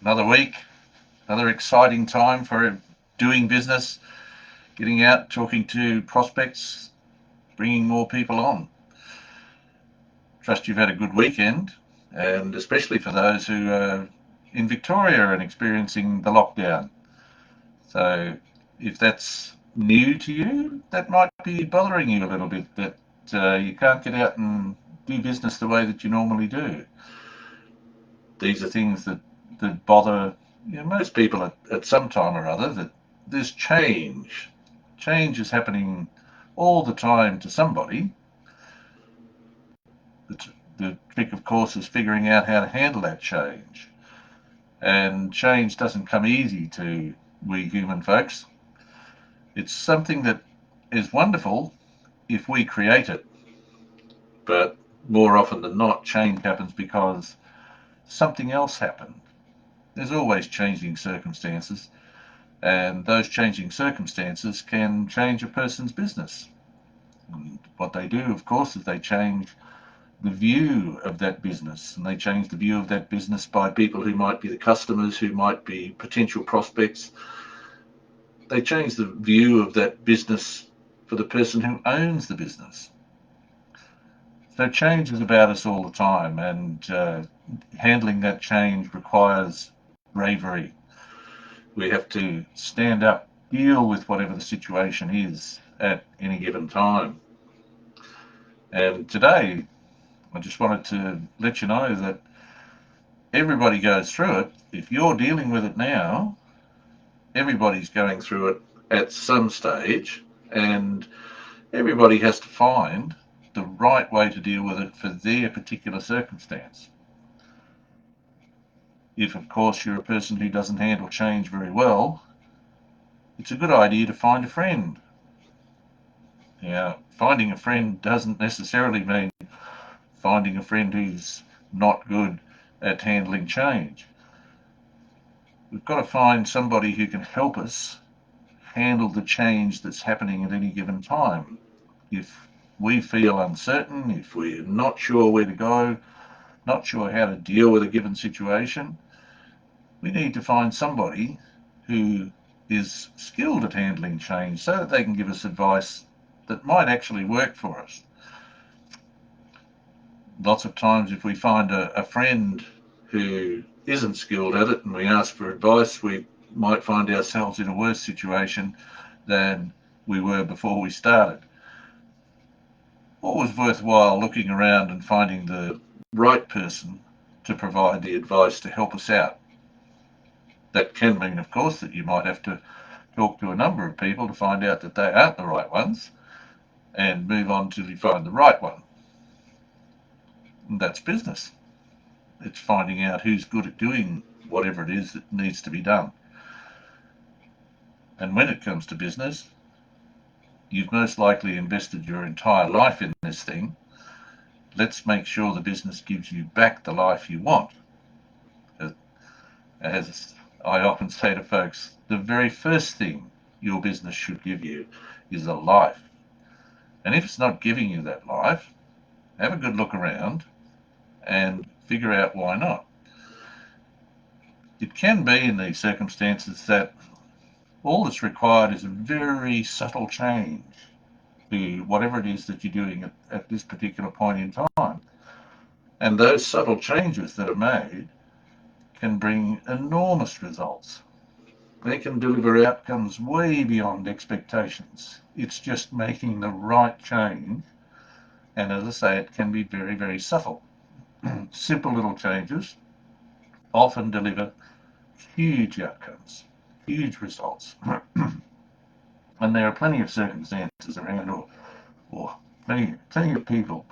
Another week, another exciting time for doing business, getting out, talking to prospects, bringing more people on. Trust you've had a good weekend, and especially for those who are in Victoria and experiencing the lockdown. So, if that's new to you, that might be bothering you a little bit that you can't get out and do business the way that you normally do. These are things that bother most people at some time or other, that there's change. Change is happening all the time to somebody. The, the trick, of course, is figuring out how to handle that change. And change doesn't come easy to we human folks. It's something that is wonderful if we create it. But more often than not, change happens because something else happened. There's always changing circumstances, and those changing circumstances can change a person's business. And what they do, of course, is they change the view of that business, and they change the view of that business by people who might be the customers, who might be potential prospects. They change the view of that business for the person who owns the business. So change is about us all the time, and handling that change requires bravery. We have to stand up, deal with whatever the situation is at any given time. And today, I just wanted to let you know that everybody goes through it. If you're dealing with it now, everybody's going through it at some stage, and everybody has to find the right way to deal with it for their particular circumstance. If, of course, you're a person who doesn't handle change very well, it's a good idea to find a friend. Now, finding a friend doesn't necessarily mean finding a friend who's not good at handling change. We've got to find somebody who can help us handle the change that's happening at any given time. If we feel uncertain, if we're not sure where to go, not sure how to deal with a given situation, we need to find somebody who is skilled at handling change so that they can give us advice that might actually work for us. Lots of times, if we find a friend who isn't skilled at it and we ask for advice, we might find ourselves in a worse situation than we were before we started. Always worthwhile looking around and finding the right person to provide the advice to help us out. That can mean, of course, that you might have to talk to a number of people to find out that they aren't the right ones and move on till you find the right one. And that's business. It's finding out who's good at doing whatever it is that needs to be done. And when it comes to business, you've most likely invested your entire life in this thing. Let's make sure the business gives you back the life you want. As I often say to folks, the very first thing your business should give you is a life. And if it's not giving you that life, have a good look around and figure out why not. It can be in these circumstances that all that's required is a very subtle change to whatever it is that you're doing at this particular point in time. And those subtle changes that are made can bring enormous results. They can deliver outcomes way beyond expectations. It's just making the right change. And as I say, it can be very, very subtle. Simple little changes often deliver huge outcomes, huge results. And there are plenty of circumstances around, or plenty of people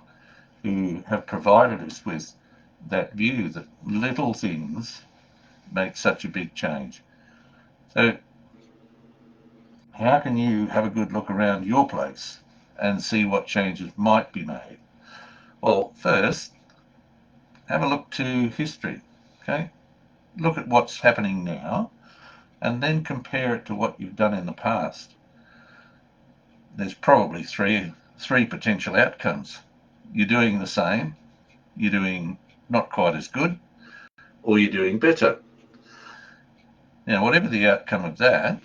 who have provided us with that view that little things make such a big change. So how can you have a good look around your place and see what changes might be made? Well, first, have a look to history, okay? Look at what's happening now and then compare it to what you've done in the past. There's probably three potential outcomes. You're doing the same, you're doing not quite as good, or you're doing better. Now, whatever the outcome of that,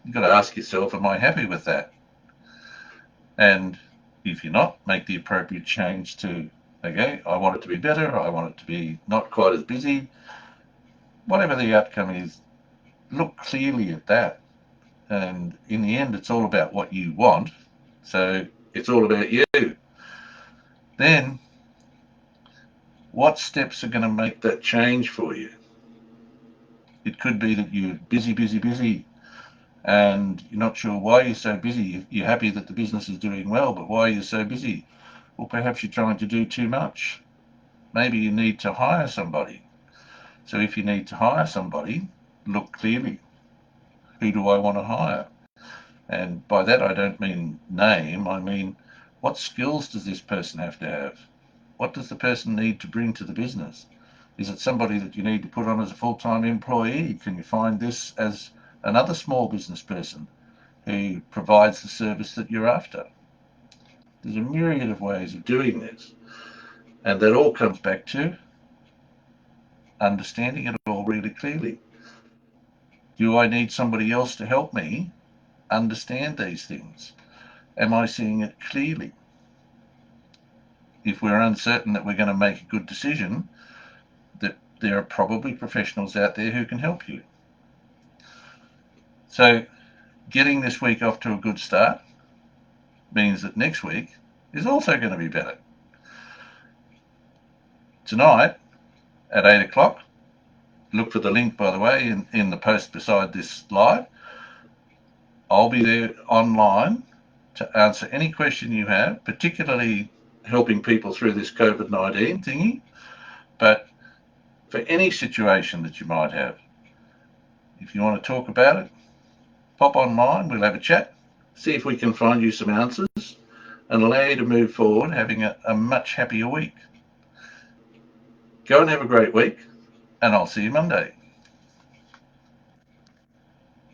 you've got to ask yourself, am I happy with that? And if you're not, make the appropriate change to, okay, I want it to be better, I want it to be not quite as busy. Whatever the outcome is, look clearly at that. And in the end, it's all about what you want. So it's all about you. Then, what steps are going to make that change for you? It could be that you're busy, busy, busy, and you're not sure why you're so busy. You're happy that the business is doing well, but why are you so busy? Well, perhaps you're trying to do too much. Maybe you need to hire somebody. So if you need to hire somebody, look clearly. Who do I want to hire? And by that, I don't mean name. I mean, what skills does this person have to have? What does the person need to bring to the business? Is it somebody that you need to put on as a full-time employee? Can you find this as another small business person who provides the service that you're after? There's a myriad of ways of doing this. And that all comes back to understanding it all really clearly. Do I need somebody else to help me understand these things? Am I seeing it clearly? If we're uncertain that we're going to make a good decision, that there are probably professionals out there who can help you. So getting this week off to a good start means that next week is also going to be better. Tonight at 8 o'clock, look for the link, by the way, in the post beside this live. I'll be there online to answer any question you have, particularly helping people through this COVID-19 thingy, but for any situation that you might have. If you want to talk about it, pop online, we'll have a chat, see if we can find you some answers and allow you to move forward having a much happier week. Go and have a great week, and I'll see you Monday.